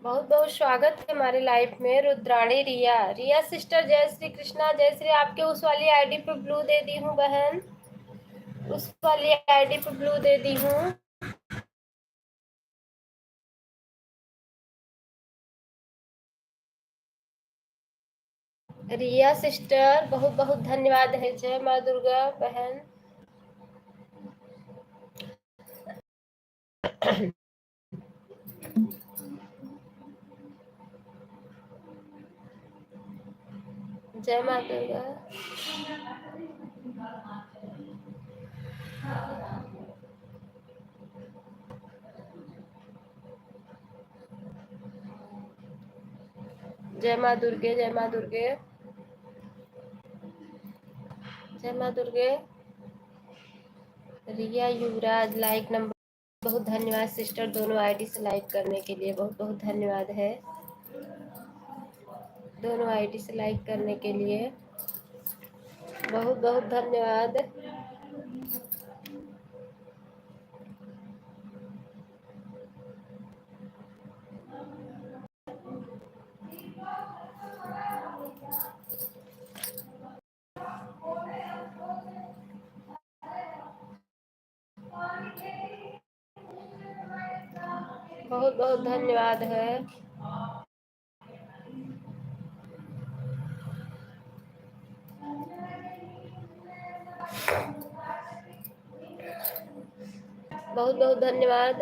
बहुत बहुत स्वागत है हमारे लाइफ में रुद्राणी रिया। रिया सिस्टर, जय श्री कृष्णा। जय श्री। आपके उस वाली आईडी पे ब्लू दे दी हूँ बहन, उस वाली आईडी पे ब्लू दे दी हूँ। रिया सिस्टर बहुत बहुत धन्यवाद है। जय माँ दुर्गा बहन। जय माँ दुर्गा। जय माँ दुर्गे, जय माँ दुर्गे, जय माँ दुर्गे। रिया युवराज लाइक नंबर। बहुत धन्यवाद सिस्टर, दोनों आईडी से लाइक करने के लिए बहुत बहुत धन्यवाद है। दोनों आईडी से लाइक करने के लिए बहुत बहुत धन्यवाद। बहुत बहुत धन्यवाद है। बहुत बहुत धन्यवाद।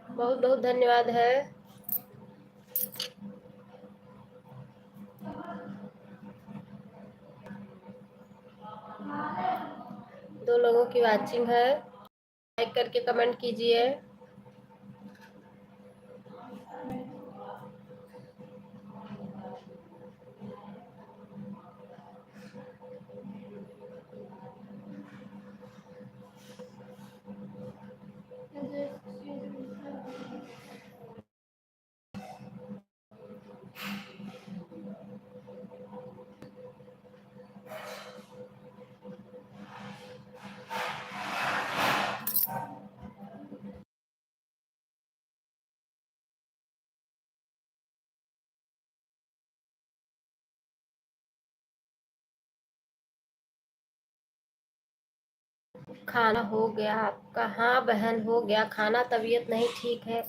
बहुत बहुत धन्यवाद है। दो लोगों की वाचिंग है, लाइक करके कमेंट कीजिए। खाना हो गया आपका? हाँ बहन हो गया खाना। तबीयत नहीं ठीक है।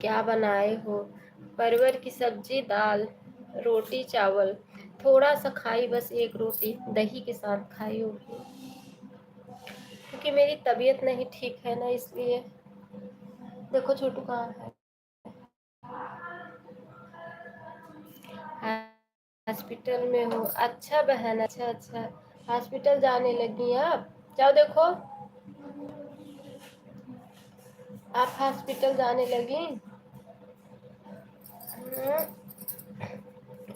क्या बनाए हो? परवर की सब्जी, दाल, रोटी, चावल। थोड़ा सा खाई, बस एक रोटी दही के साथ खाई होगी, क्योंकि मेरी तबीयत नहीं ठीक है ना, इसलिए। देखो छोटू कहाँ है? हॉस्पिटल में हो? अच्छा बहन, अच्छा अच्छा। हॉस्पिटल जाने लगी आप? जाओ देखो, आप हॉस्पिटल जाने लगी।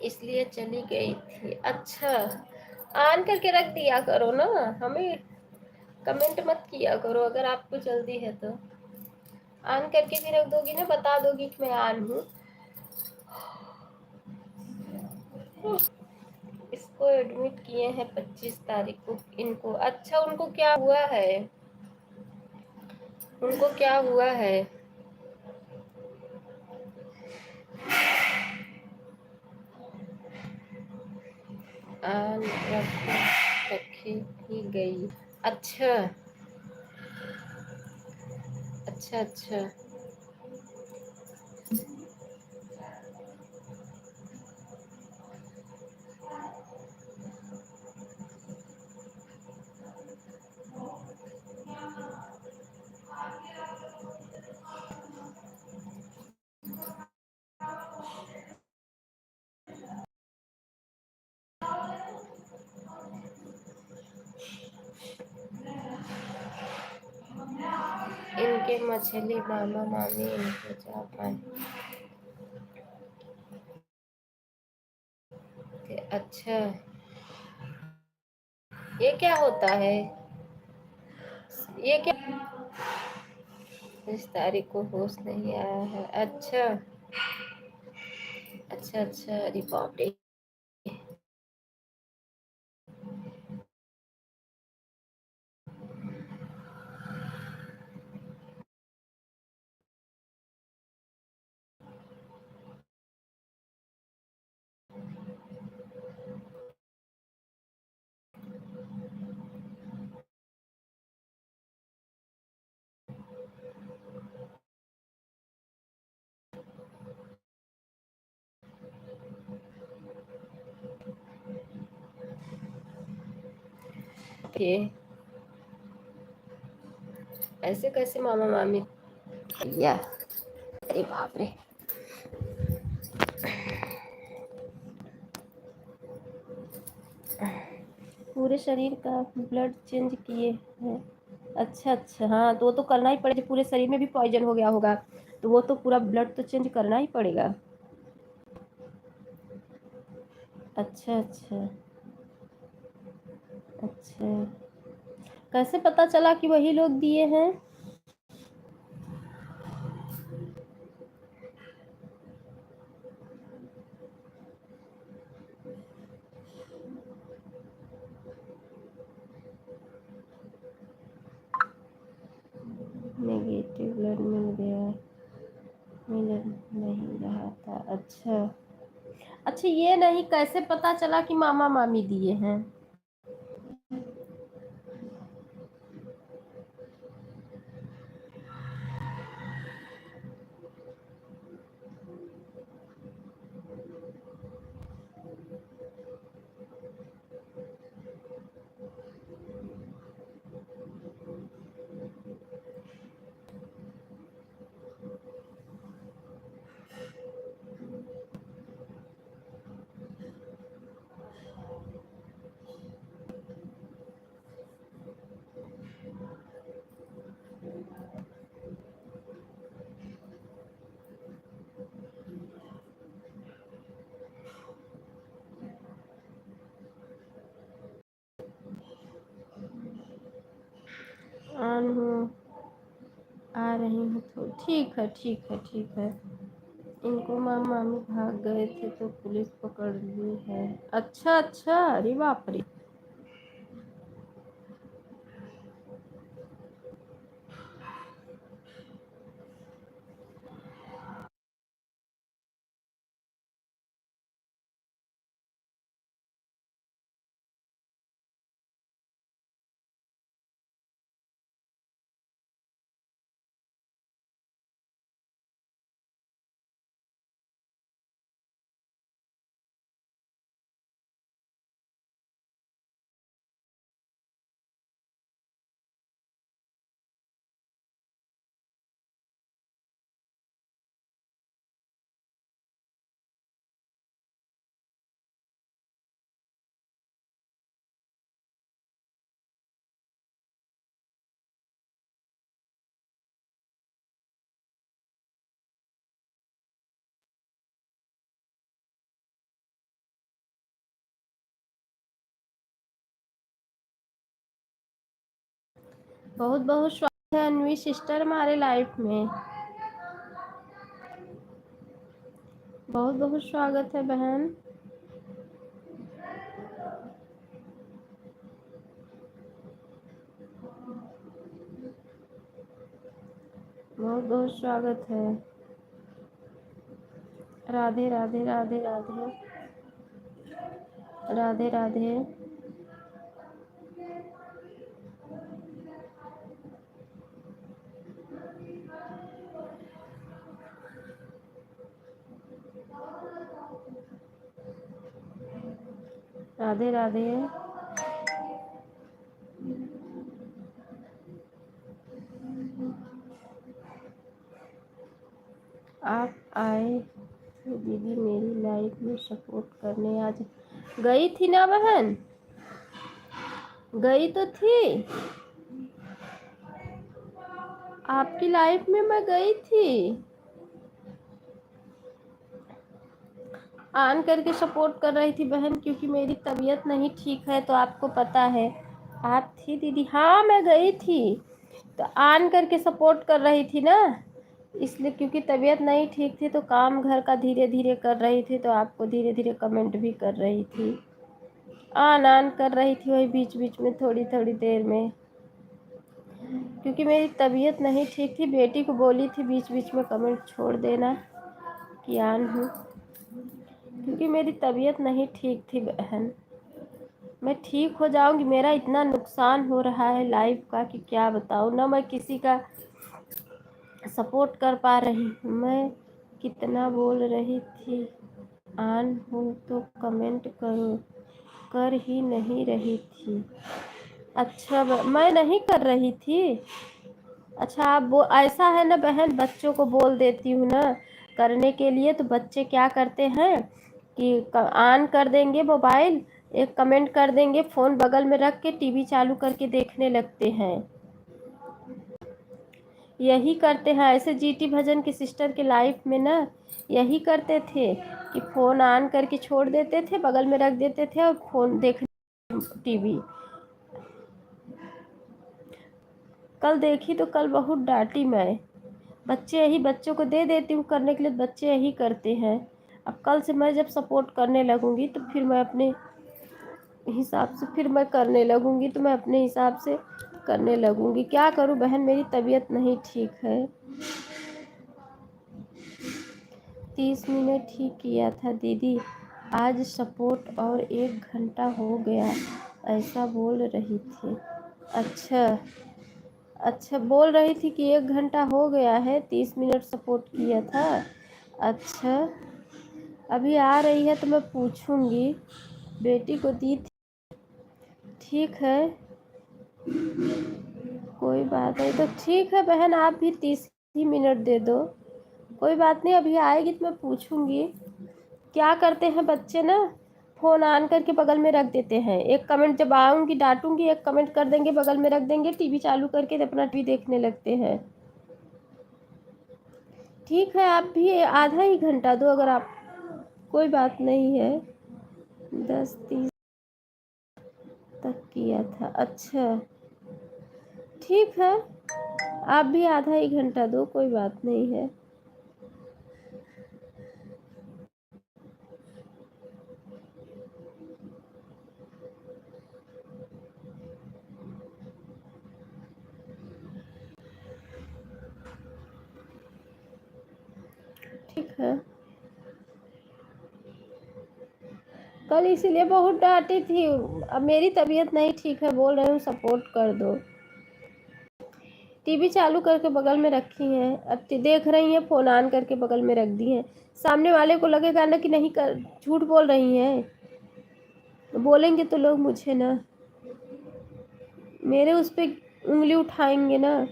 इसलिए चली गई थी। अच्छा, ऑन करके रख दिया करो ना, हमें कमेंट मत किया करो। अगर आपको जल्दी है तो ऑन करके भी रख दोगी ना, बता दोगी कि मैं ऑन हूँ। इसको एडमिट किए हैं 25 तारीख को इनको। अच्छा, उनको क्या हुआ है? उनको क्या हुआ है? ऑन रखी ही गई। अच्छा अच्छा अच्छा। इनके मछली मामा मामी इनको जा पाए थे। अच्छा, ये क्या होता है? ये क्या, इस तारीख को होश नहीं आया है। अच्छा अच्छा अच्छा, अरे बाप रे। ये ऐसे कैसे मामा मामी या, अरे बाप रे। पूरे शरीर का ब्लड चेंज किए हैं। अच्छा अच्छा, हाँ तो वो तो करना ही पड़ेगा, पूरे शरीर में भी पॉइजन हो गया होगा तो वो तो पूरा ब्लड तो चेंज करना ही पड़ेगा। अच्छा अच्छा अच्छा, कैसे पता चला कि वही लोग दिए हैं? नेगेटिव ब्लड मिल गया, मिल नहीं रहा था। अच्छा अच्छा, ये नहीं कैसे पता चला कि मामा मामी दिए हैं? ऑन हूँ, आ रही हूँ तो ठीक है ठीक है ठीक है। इनको मामा मामी भाग गए थे तो पुलिस पकड़ ली है। अच्छा अच्छा, अरे बाप रे। बहुत बहुत स्वागत है अनवी सिस्टर हमारे लाइफ में। बहुत बहुत स्वागत है बहन। बहुत बहुत स्वागत है। राधे राधे राधे राधे राधे राधे राधे राधे। आप आए थे दीदी मेरी लाइफ में सपोर्ट करने, आज गई थी ना बहन? गई तो थी, आपकी लाइफ में मैं गई थी। आन करके सपोर्ट कर रही थी बहन, क्योंकि मेरी तबीयत नहीं ठीक है तो आपको पता है आप थी दीदी? हाँ मैं गई थी, तो आन करके सपोर्ट कर रही थी ना, इसलिए क्योंकि तबीयत नहीं ठीक थी तो काम घर का धीरे धीरे कर रही थी, तो आपको धीरे धीरे कमेंट भी कर रही थी, आन आन कर रही थी वही बीच बीच में थोड़ी थोड़ी देर में, क्योंकि मेरी तबीयत नहीं ठीक थी। बेटी को बोली थी बीच बीच में कमेंट छोड़ देना कि आन हूँ, क्योंकि मेरी तबीयत नहीं ठीक थी बहन। मैं ठीक हो जाऊंगी, मेरा इतना नुकसान हो रहा है लाइफ का कि क्या बताऊँ ना, मैं किसी का सपोर्ट कर पा रही हूँ। मैं कितना बोल रही थी आन हूँ तो कमेंट करो, कर ही नहीं रही थी। अच्छा मैं नहीं कर रही थी। अच्छा आप ऐसा है ना बहन, बच्चों को बोल देती हूँ ना करने के लिए, तो बच्चे क्या करते हैं कि ऑन कर देंगे मोबाइल, एक कमेंट कर देंगे, फ़ोन बगल में रख के टीवी चालू करके देखने लगते हैं। यही करते हैं ऐसे। जीटी भजन की सिस्टर के लाइफ में ना यही करते थे कि फ़ोन ऑन करके छोड़ देते थे, बगल में रख देते थे और फ़ोन देख टीवी। कल देखी तो कल बहुत डांटी मैं। बच्चे यही, बच्चों को दे देती हूँ करने के लिए, बच्चे यही करते हैं। अब कल से मैं जब सपोर्ट करने लगूंगी तो फिर मैं अपने हिसाब से फिर मैं करने लगूंगी, तो मैं अपने हिसाब से करने लगूंगी। क्या करूँ बहन, मेरी तबीयत नहीं ठीक है। 30 मिनट ही किया था दीदी, आज सपोर्ट और 1 घंटा हो गया, ऐसा बोल रही थी। अच्छा अच्छा, बोल रही थी कि 1 घंटा हो गया है, 30 मिनट सपोर्ट किया था। अच्छा, अभी आ रही है तो मैं पूछूंगी, बेटी को दी थी। ठीक है, कोई बात नहीं, तो ठीक है बहन, आप भी 30 ही मिनट दे दो, कोई बात नहीं। अभी आएगी तो मैं पूछूंगी। क्या करते हैं बच्चे ना, फ़ोन ऑन करके बगल में रख देते हैं, एक कमेंट जब आऊँगी डांटूंगी, एक कमेंट कर देंगे, बगल में रख देंगे, टीवी चालू करके अपना टीवी देखने लगते हैं। ठीक है, आप भी आधा ही घंटा दो अगर आप, कोई बात नहीं है। 10:30 तक किया था। अच्छा ठीक है, आप भी आधा ही घंटा दो, कोई बात नहीं है। ठीक है, कल इसीलिए बहुत डांटी थी। अब मेरी तबीयत नहीं ठीक है, बोल रही हूँ सपोर्ट कर दो। टीवी चालू करके बगल में रखी है, अब देख रही हैं, फ़ोन ऑन करके बगल में रख दी हैं। सामने वाले को लगेगा ना कि नहीं कर, झूठ बोल रही हैं, बोलेंगे तो लोग मुझे ना, मेरे उस पर उंगली उठाएंगे ना,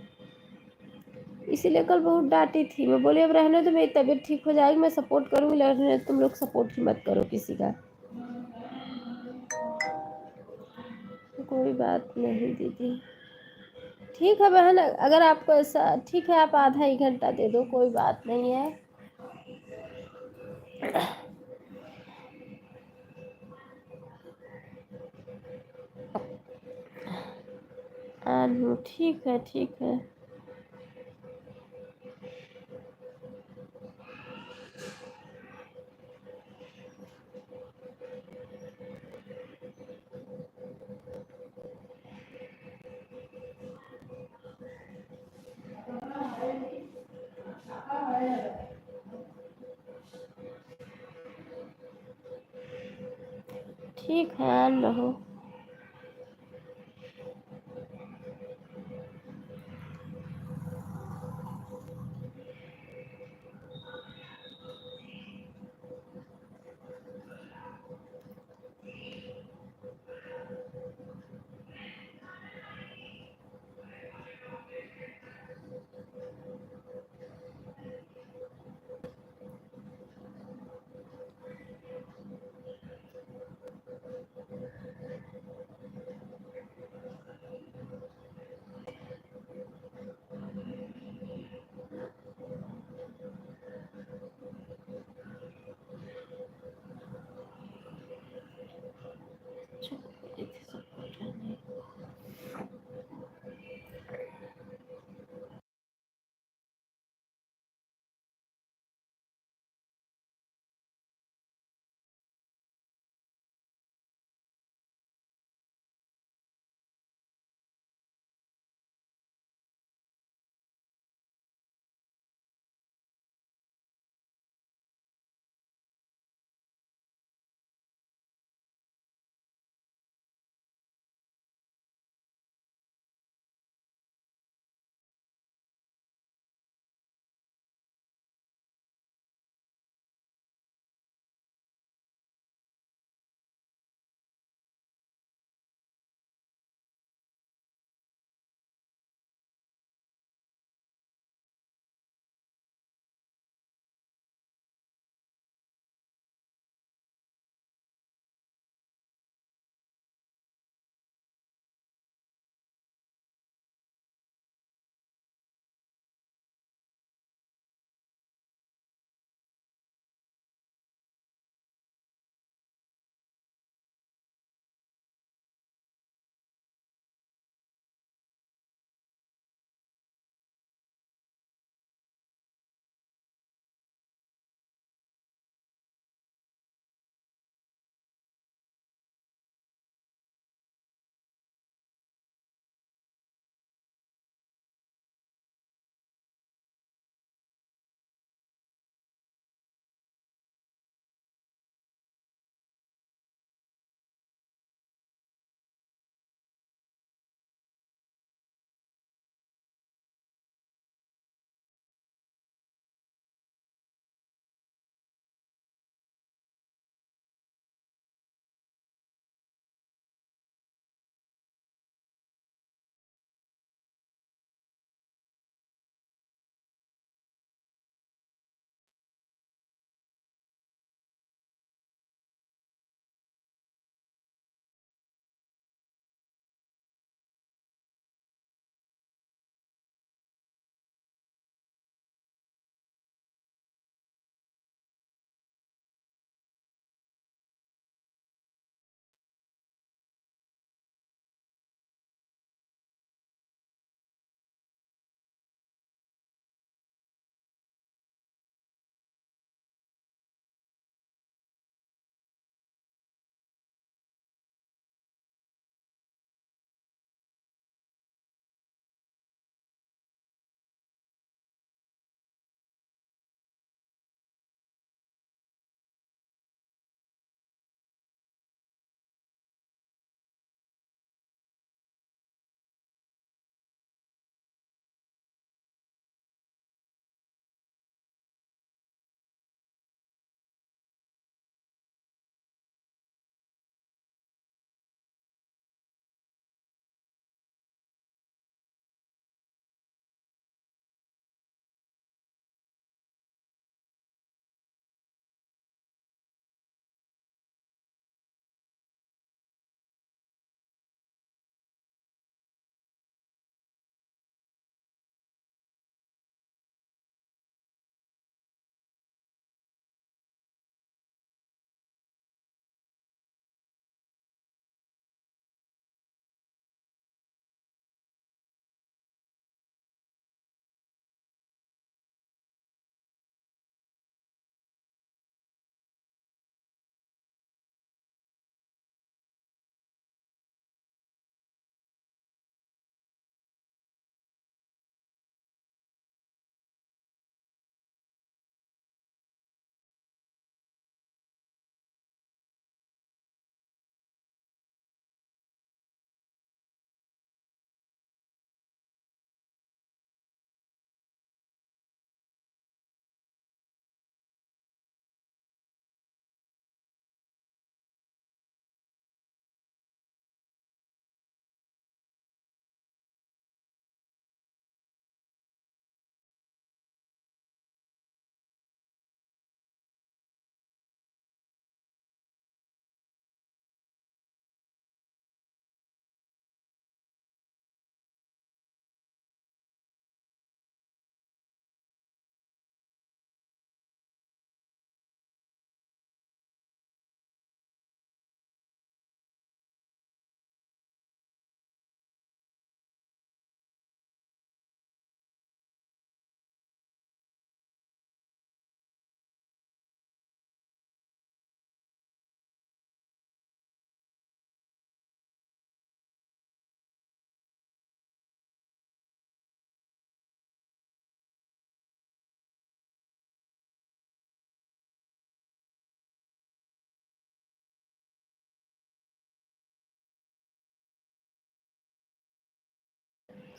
इसीलिए कल बहुत डांटी थी। मैं बोली अब रहने तो, मेरी तबीयत ठीक हो जाएगी, मैं सपोर्ट करूँगी, रहने तुम लोग सपोर्ट ही मत करो किसी का। कोई बात नहीं दीदी, ठीक है बहन, अगर आपको ऐसा ठीक है, आप आधा ही घंटा दे दो, कोई बात नहीं है। ठीक है ठीक है। ठीक है, आन रहो।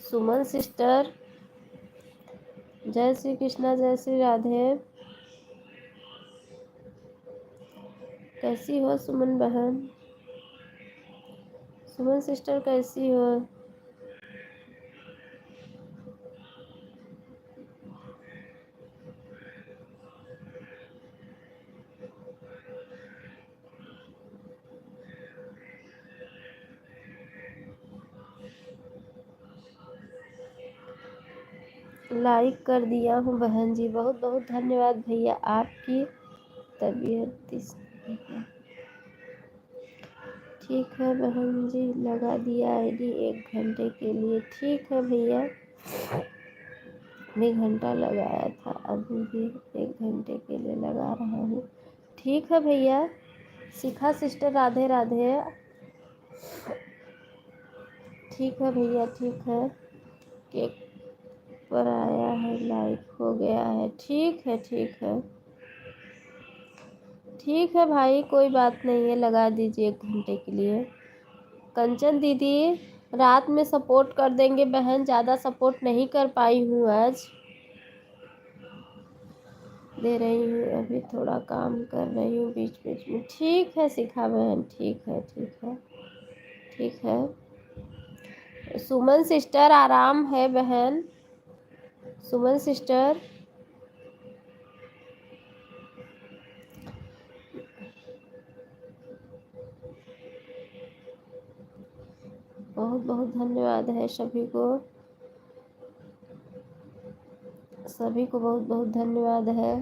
सुमन सिस्टर, जय श्री कृष्णा, जय श्री राधे। कैसी हो सुमन बहन? सुमन सिस्टर कैसी हो? लाइक कर दिया हूँ बहन जी, बहुत बहुत धन्यवाद भैया। आपकी तबीयत ठीक है बहन जी, लगा दिया आईडी 1 घंटे के लिए। ठीक है भैया, भी घंटा लगाया था, अभी भी 1 घंटे के लिए लगा रहा हूँ। ठीक है भैया। शिखा सिस्टर, राधे राधे। ठीक है भैया, ठीक है। केक पर आया है, लाइक हो गया है। ठीक है, ठीक है, ठीक है भाई, कोई बात नहीं है, लगा दीजिए 1 घंटे के लिए। कंचन दीदी, रात में सपोर्ट कर देंगे बहन, ज़्यादा सपोर्ट नहीं कर पाई हूँ आज, दे रही हूँ, अभी थोड़ा काम कर रही हूँ बीच बीच में। ठीक है शिखा बहन, ठीक है, ठीक है, ठीक है। सुमन सिस्टर, आराम है बहन? सुमन सिस्टर, बहुत बहुत धन्यवाद है सभी को, सभी को बहुत बहुत धन्यवाद है।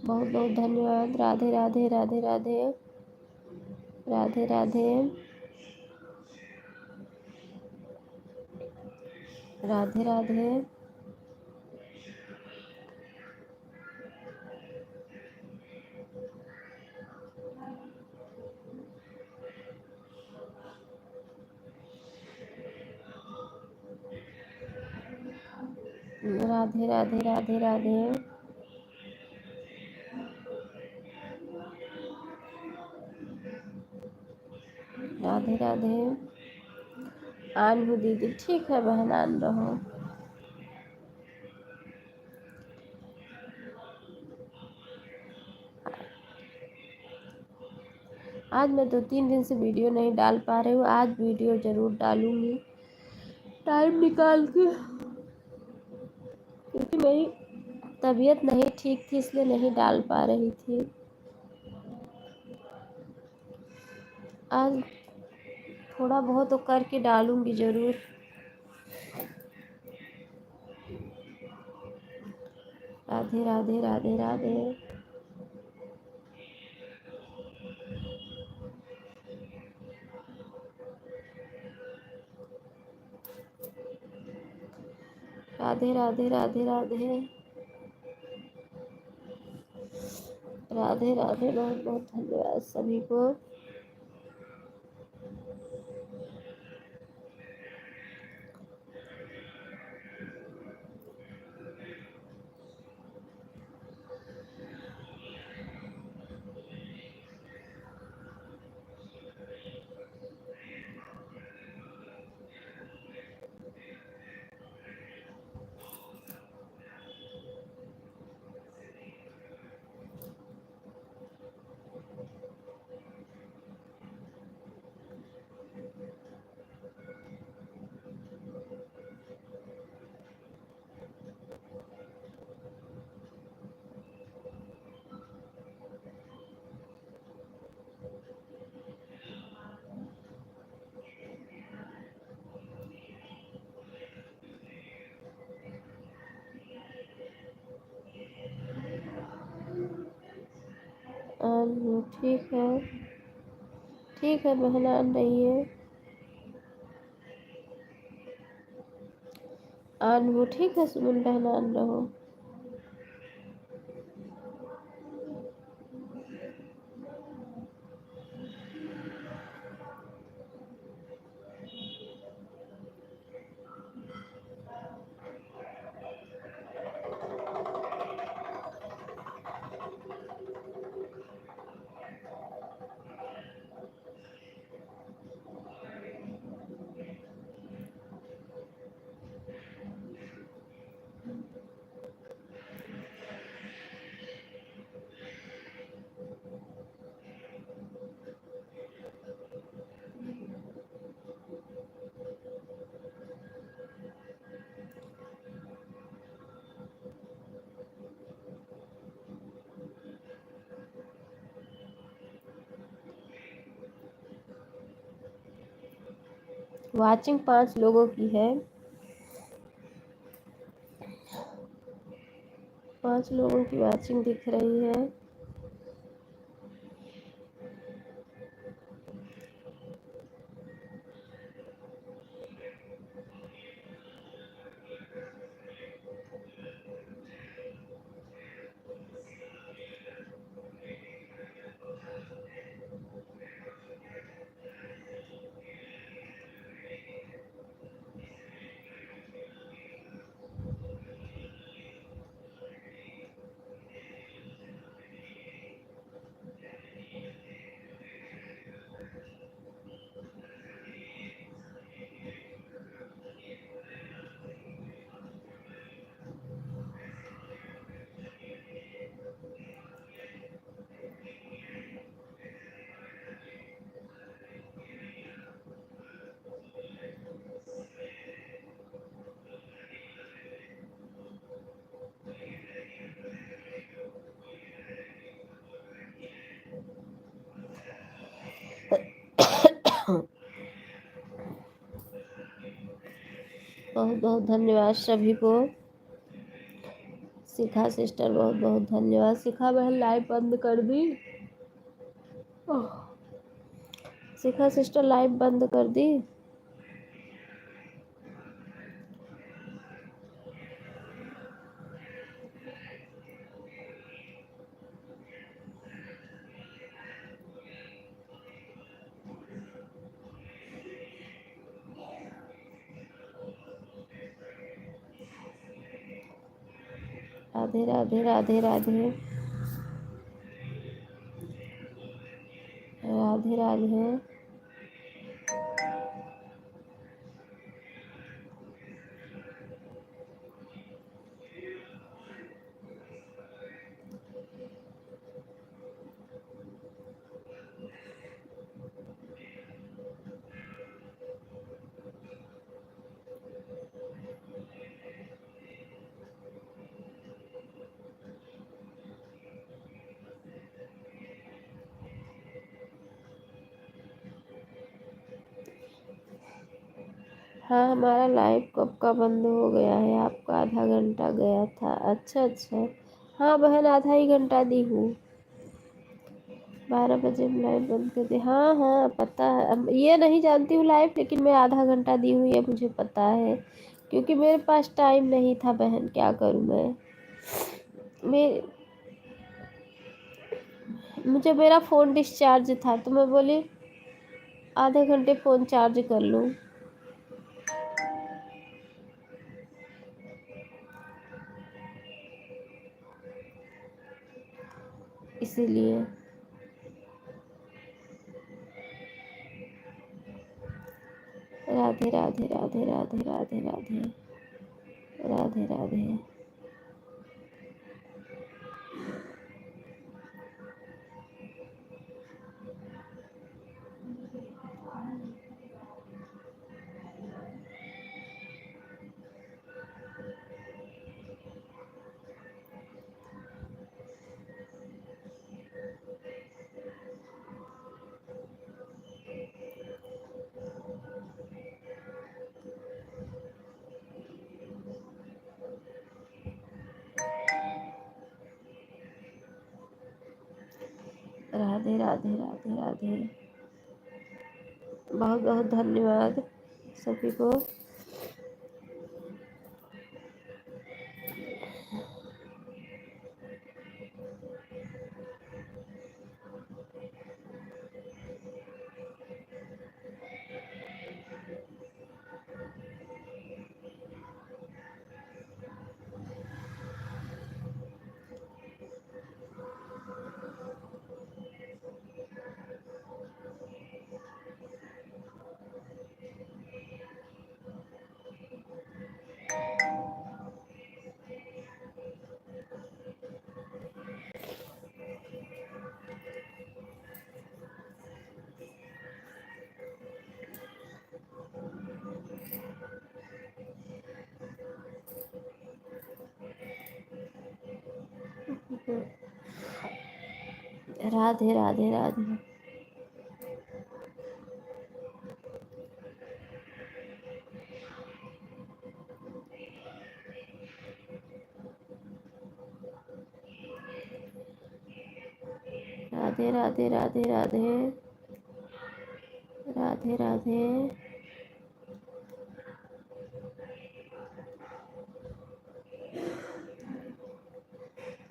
बहुत बहुत धन्यवाद। राधे राधे, राधे राधे, राधे राधे, राधे राधे। राधे राधे, राधे राधे। राधे राधे। आन हूँ दीदी, ठीक है बहन, आन रहो। आज मैं 2-3 दिन से वीडियो नहीं डाल पा रही हूँ, आज वीडियो ज़रूर डालूँगी टाइम निकाल के, क्योंकि मेरी तबीयत नहीं ठीक थी, इसलिए नहीं डाल पा रही थी। आज थोड़ा बहुत तो करके डालूँगी ज़रूर। राधे राधे, राधे राधे। राधे राधे, राधे राधे, राधे राधे। बहुत बहुत धन्यवाद सभी को। ठीक है, ठीक है बहन, आन रही है, आन हो। ठीक है सुमन बहन, आन रहो। वाचिंग 5 लोगों की है। 5 लोगों की वाचिंग दिख रही है। बहुत बहुत धन्यवाद सभी को। शिखा सिस्टर बहुत बहुत धन्यवाद। शिखा बहन लाइव बंद कर दी। शिखा सिस्टर लाइव बंद कर दी। राधे राधे राधे राधे राधे राधे। हाँ, हमारा लाइव कब का बंद हो गया है? आपका आधा घंटा गया था। अच्छा अच्छा। हाँ बहन, आधा ही घंटा दी हूँ। 12 बजे हम लाइव बंद कर दी। हाँ हाँ पता है। ये नहीं जानती हूँ लाइव, लेकिन मैं आधा घंटा दी हूँ ये मुझे पता है, क्योंकि मेरे पास टाइम नहीं था बहन। क्या करूँ मैं मुझे मेरा फ़ोन डिस्चार्ज था, तो मैं बोली आधे घंटे फ़ोन चार्ज कर लूँ, इसीलिए। राधे राधे राधे राधे राधे राधे राधे राधे। राधे राधे राधे राधे। बहुत बहुत धन्यवाद सभी को। राधे राधे राधे। राधे राधे राधे राधे राधे राधे।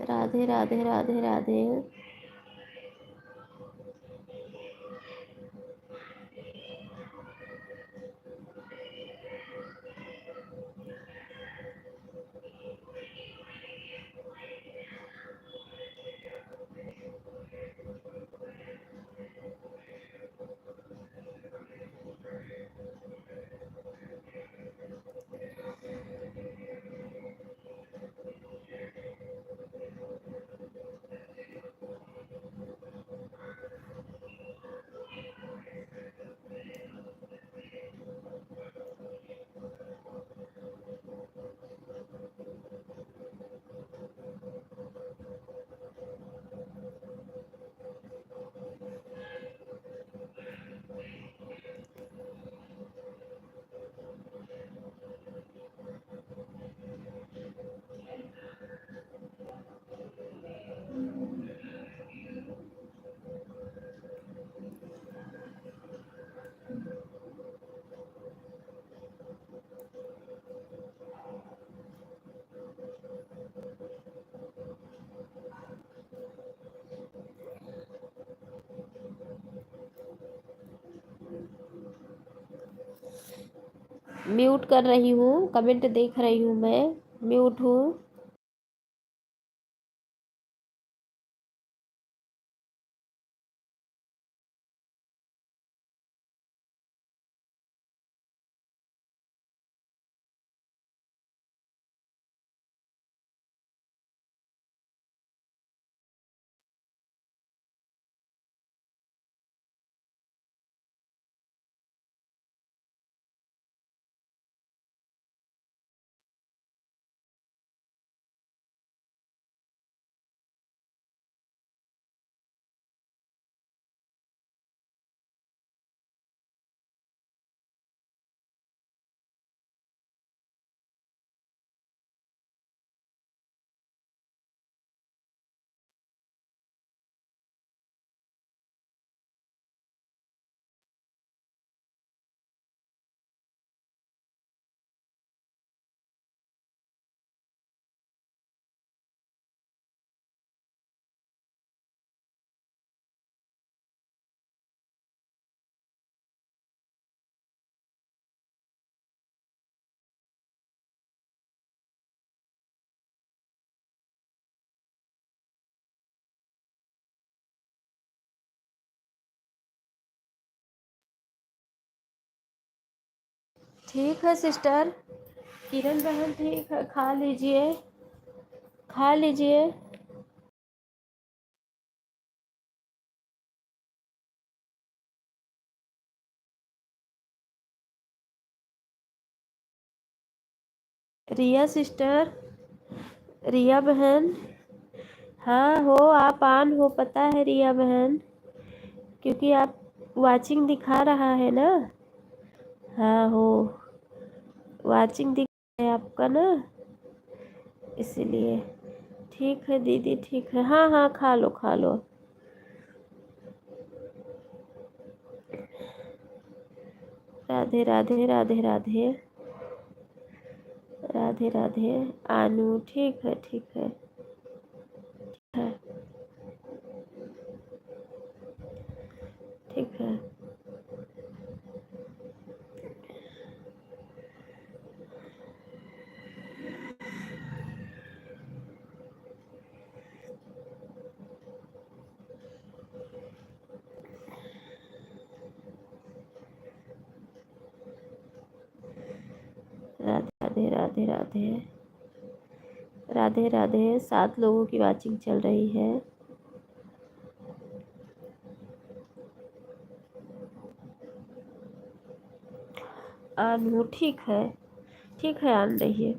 राधे राधे राधे राधे। म्यूट कर रही हूँ, कमेंट देख रही हूँ मैं, म्यूट हूँ। ठीक है सिस्टर, किरण बहन ठीक है, खा लीजिए, खा लीजिए। रिया सिस्टर, रिया बहन, हाँ हो, आप ऑन हो, पता है रिया बहन, क्योंकि आप वाचिंग दिखा रहा है ना। हाँ हो, वाचिंग दिख रहा है आपका ना, इसीलिए। ठीक है दीदी, ठीक है, हाँ हाँ, खा लो खा लो। राधे राधे राधे राधे राधे राधे। आनू ठीक है, ठीक है, ठीक है। राधे राधे राधे राधे राधे। 7 लोगों की वाचिंग चल रही है। आनू ठीक है, ठीक है, आन रही है।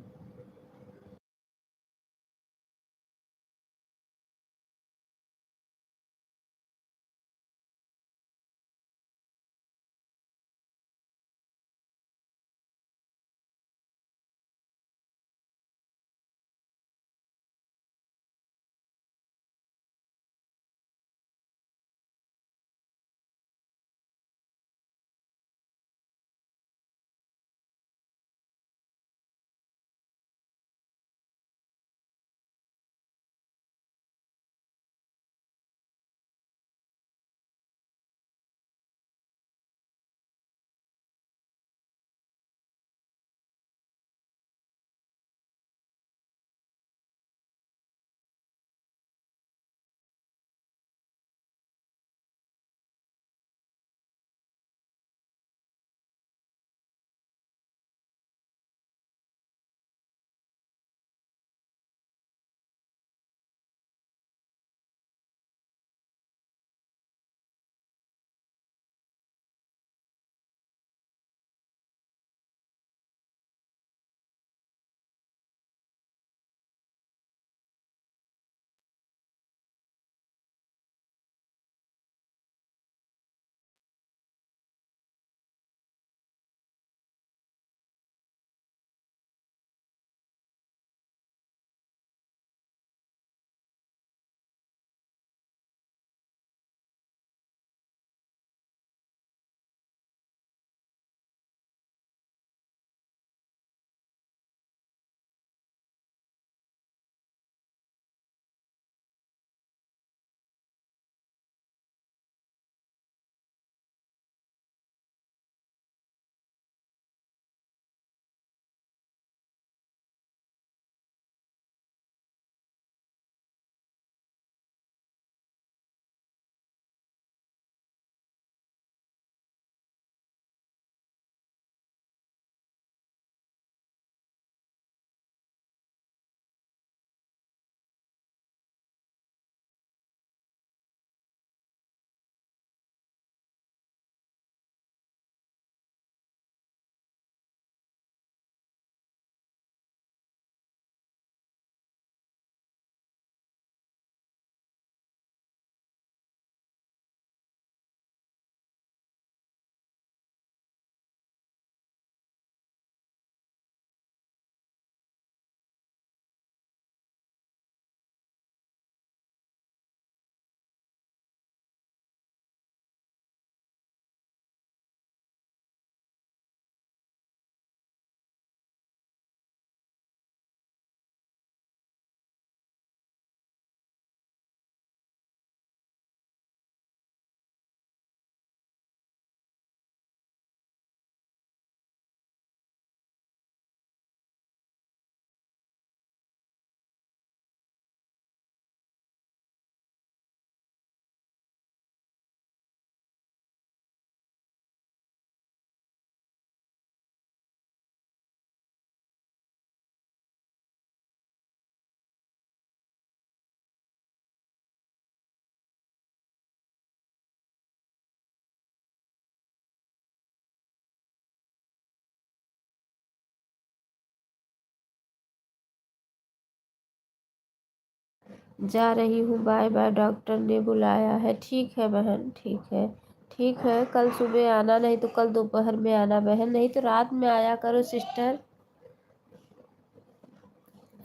जा रही हूँ, बाय बाय, डॉक्टर ने बुलाया है। ठीक है बहन, ठीक है। ठीक है, कल सुबह आना, नहीं तो कल दोपहर में आना बहन, नहीं तो रात में आया करो सिस्टर।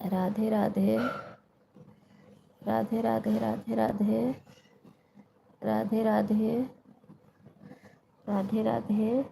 राधे राधे, राधे राधे, राधे राधे, राधे राधे, राधे राधे।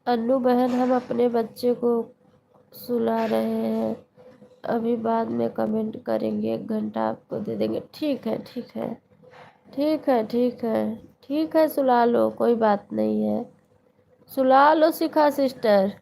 अन्नू बहन, हम अपने बच्चे को सुला रहे हैं, अभी बाद में कमेंट करेंगे, 1 घंटा आपको दे देंगे। ठीक है, ठीक है, ठीक है, ठीक है, ठीक है, सुला लो, कोई बात नहीं है। सुला लो शिखा सिस्टर।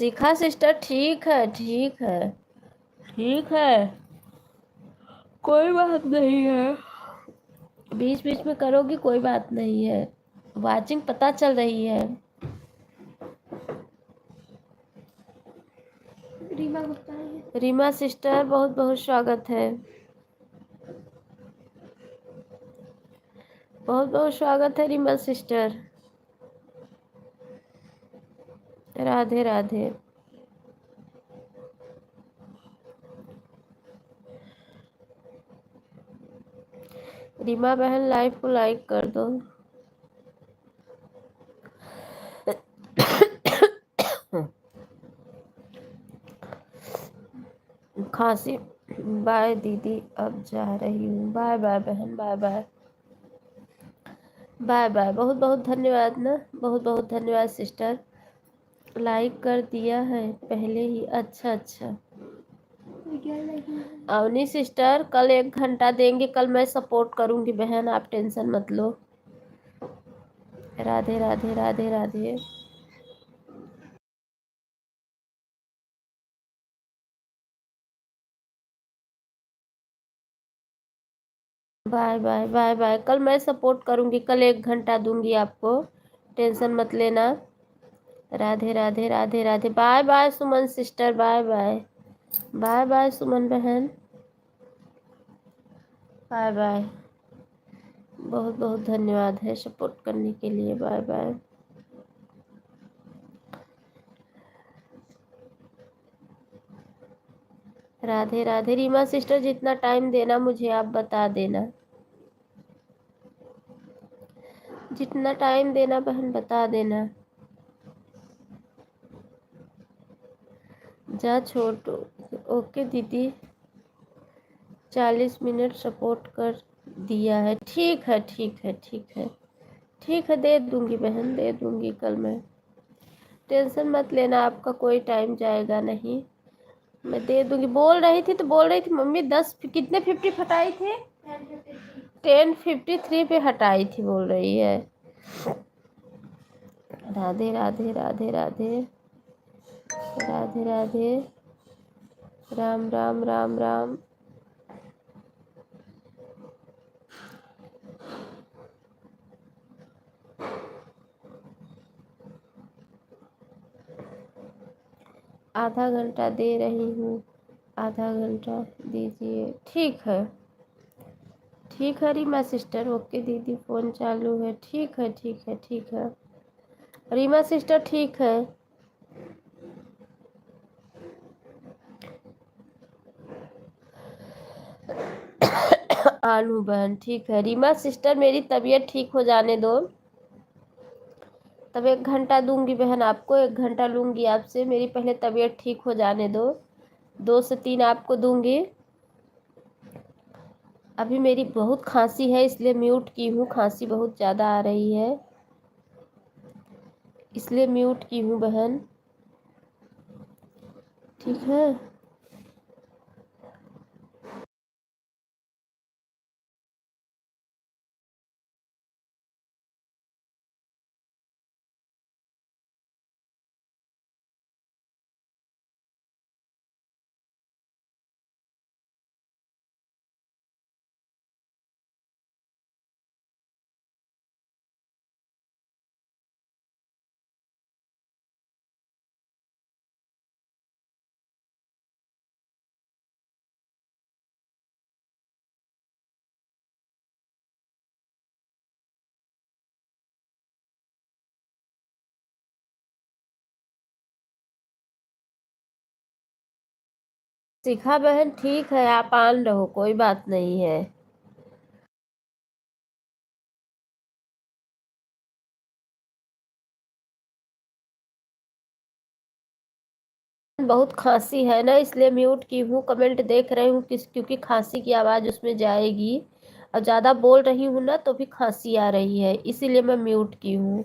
शिखा सिस्टर ठीक है, ठीक है, ठीक है, कोई बात नहीं है। बीच बीच में करोगी कोई बात नहीं है, वाचिंग पता चल रही है। रीमा गुप्ता है। रीमा सिस्टर बहुत बहुत स्वागत है, बहुत बहुत स्वागत है रीमा सिस्टर। राधे राधे। रीमा बहन लाइव को लाइक कर दो। खांसी। बाय दीदी, अब जा रही हूँ। बाय बाय बहन, बाय बाय, बाय बाय। बहुत बहुत धन्यवाद ना, बहुत बहुत धन्यवाद सिस्टर। लाइक कर दिया है पहले ही, अच्छा अच्छा। अवनी सिस्टर कल 1 घंटा देंगे, कल मैं सपोर्ट करूंगी बहन, आप टेंशन मत लो। Radhe Radhe Radhe Radhe. Bye bye bye bye, कल मैं सपोर्ट करूंगी, कल 1 घंटा दूंगी आपको, टेंशन मत लेना। Radhe Radhe Radhe Radhe. Bye bye Suman sister, bye bye, bye bye Suman बहन, बाय बाय। बहुत बहुत धन्यवाद है सपोर्ट करने के लिए, bye bye. Radhe Radhe. Reema sister जितना टाइम देना मुझे आप बता देना, जितना टाइम देना बहन बता देना। जा छोटू। ओके दीदी, 40 मिनट सपोर्ट कर दिया है, ठीक है ठीक है ठीक है ठीक है, दे दूंगी बहन, दे दूंगी कल मैं, टेंशन मत लेना, आपका कोई टाइम जाएगा नहीं, मैं दे दूंगी। बोल रही थी तो बोल रही थी मम्मी 10 कितने 50 हटाई थी, 10:53 पे हटाई थी बोल रही है। राधे राधे राधे राधे राधे राधे। राम राम राम राम। आधा घंटा दे रही हूँ, आधा घंटा दीजिए, ठीक है ठीक है रीमा सिस्टर। ओके दीदी, फ़ोन चालू है, ठीक है ठीक है ठीक है रीमा सिस्टर, ठीक है। आलू बहन, ठीक है रीमा सिस्टर, मेरी तबीयत ठीक हो जाने दो, तब 1 घंटा दूंगी बहन आपको, 1 घंटा लूंगी आपसे, मेरी पहले तबीयत ठीक हो जाने दो, 2 से 3 आपको दूंगी। अभी मेरी बहुत खांसी है इसलिए म्यूट की हूँ, खांसी बहुत ज़्यादा आ रही है इसलिए म्यूट की हूँ बहन, ठीक है। शिखा बहन ठीक है, आप आन रहो, कोई बात नहीं है। बहुत खांसी है ना इसलिए म्यूट की हूँ, कमेंट देख रही हूँ किस, क्योंकि खांसी की आवाज़ उसमें जाएगी, और ज़्यादा बोल रही हूँ ना तो भी खांसी आ रही है, इसीलिए मैं म्यूट की हूँ।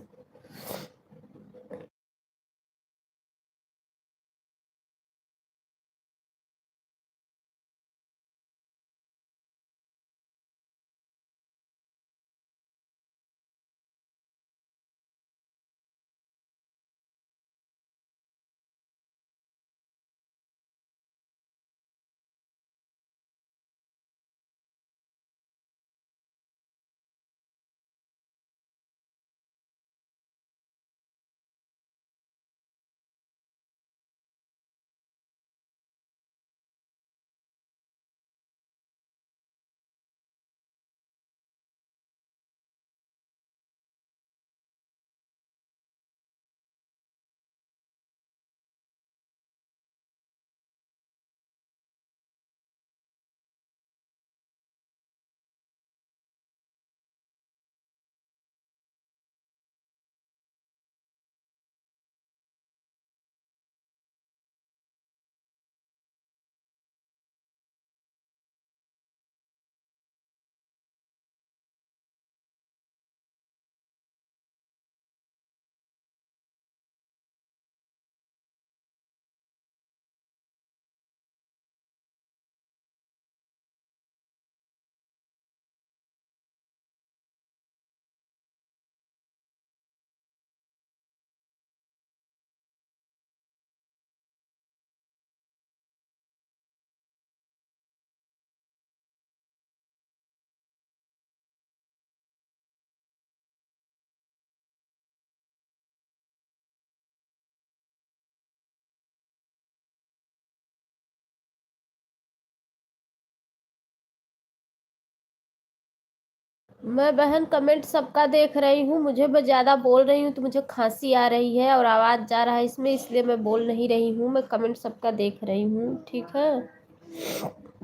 मैं बहन कमेंट सबका देख रही हूँ, मुझे मैं ज़्यादा बोल रही हूँ तो मुझे खांसी आ रही है और आवाज़ जा रहा है इसमें, इसलिए मैं बोल नहीं रही हूँ। मैं कमेंट सबका देख रही हूँ, ठीक है।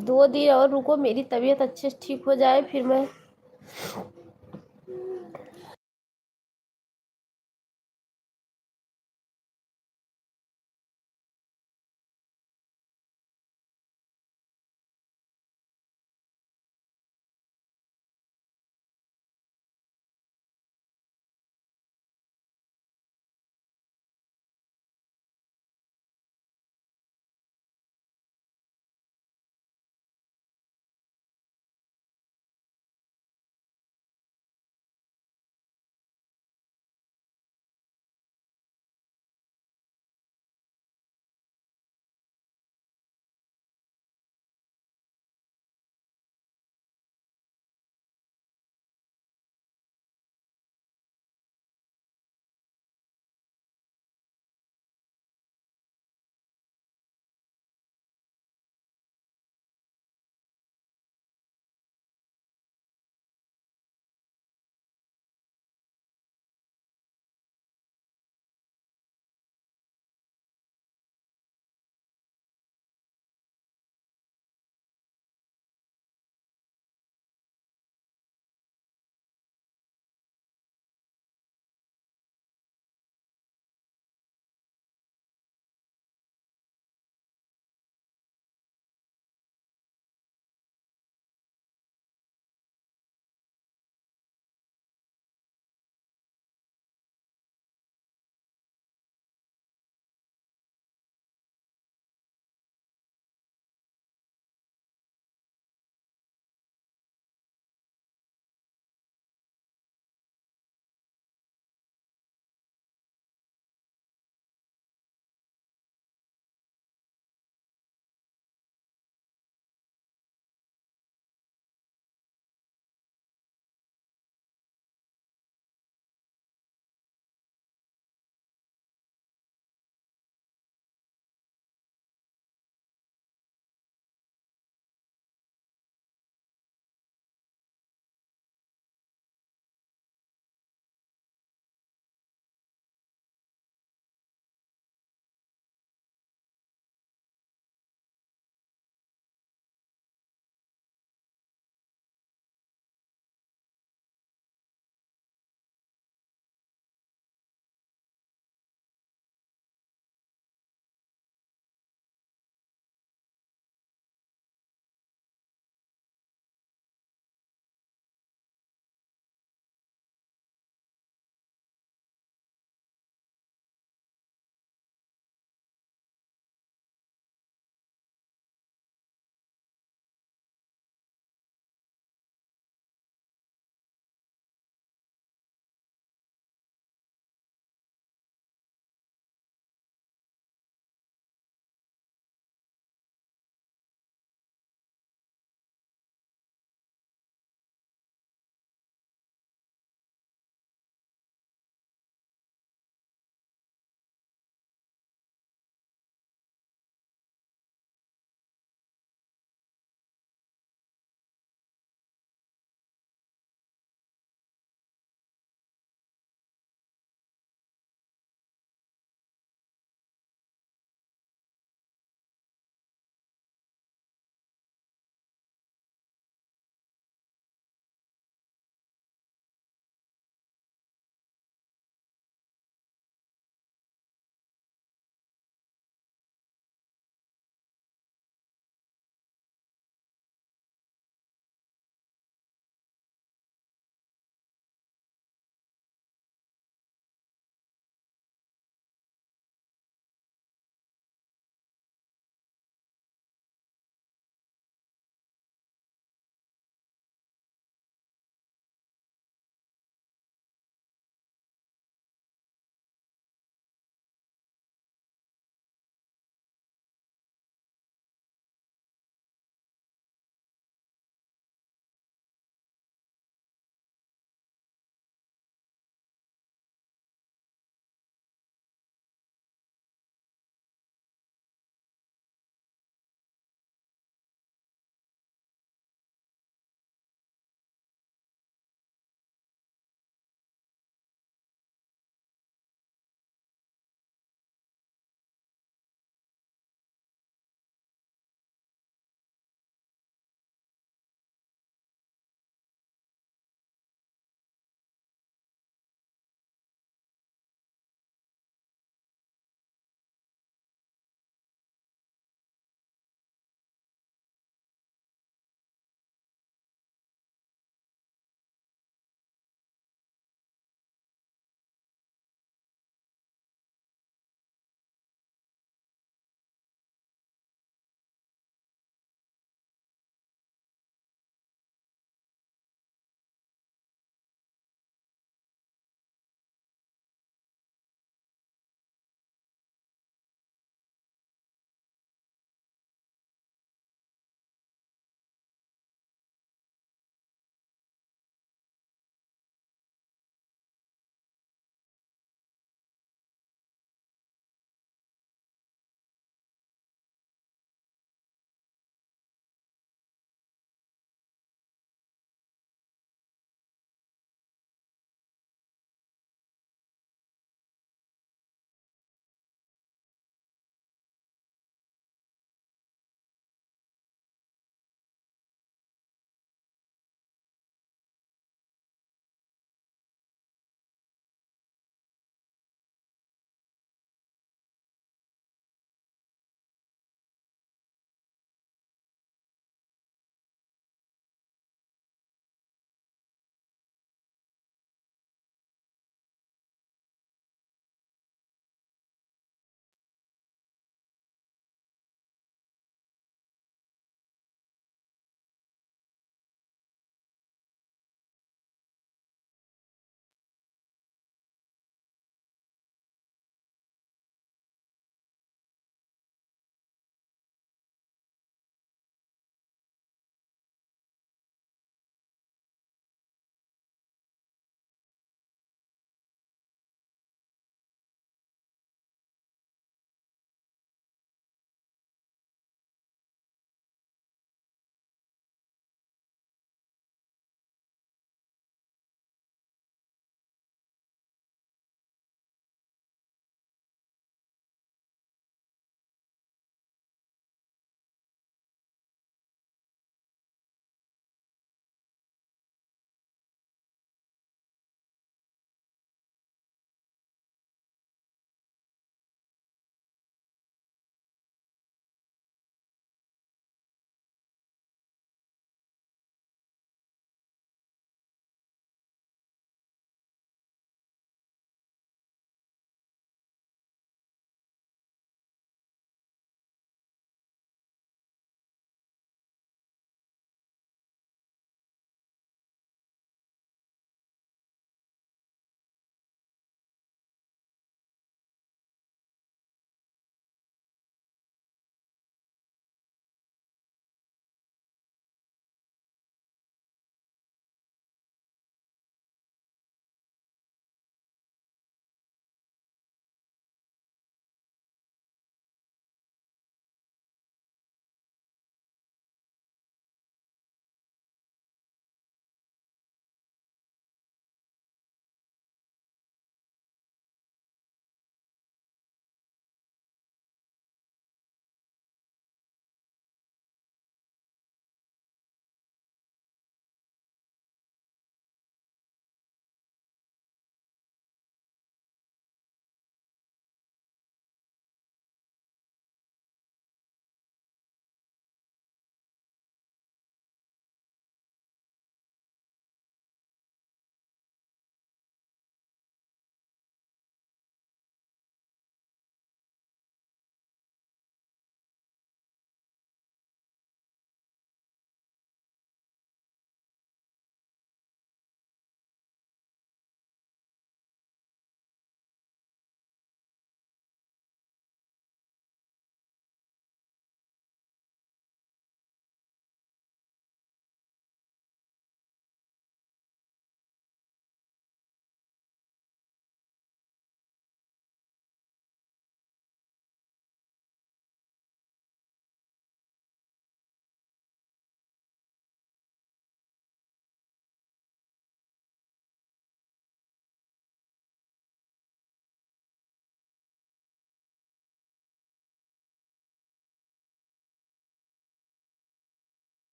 2 दिन और रुको, मेरी तबीयत अच्छे से ठीक हो जाए फिर मैं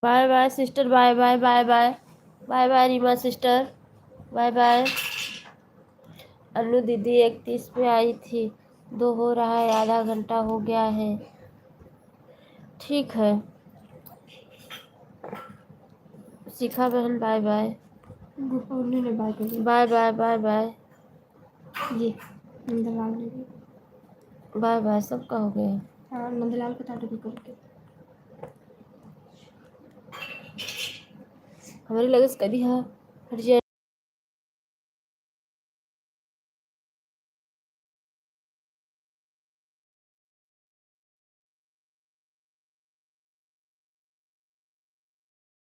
bye bye sister, bye bye bye bye bye bye Reema sister, bye bye. Anu दीदी 31 पे आई थी, 2 हो रहा है, आधा घंटा हो गया है। ठीक है शिखा बहन, बाय बाय ने बाय कर दिया। बाय बाय बाय बाय ये नंदलाल ने भी। बाय बाय सबका हो गया। हाँ नंदलाल का टाटू भी करके हमारी लगस कभी हाँ हट जाए।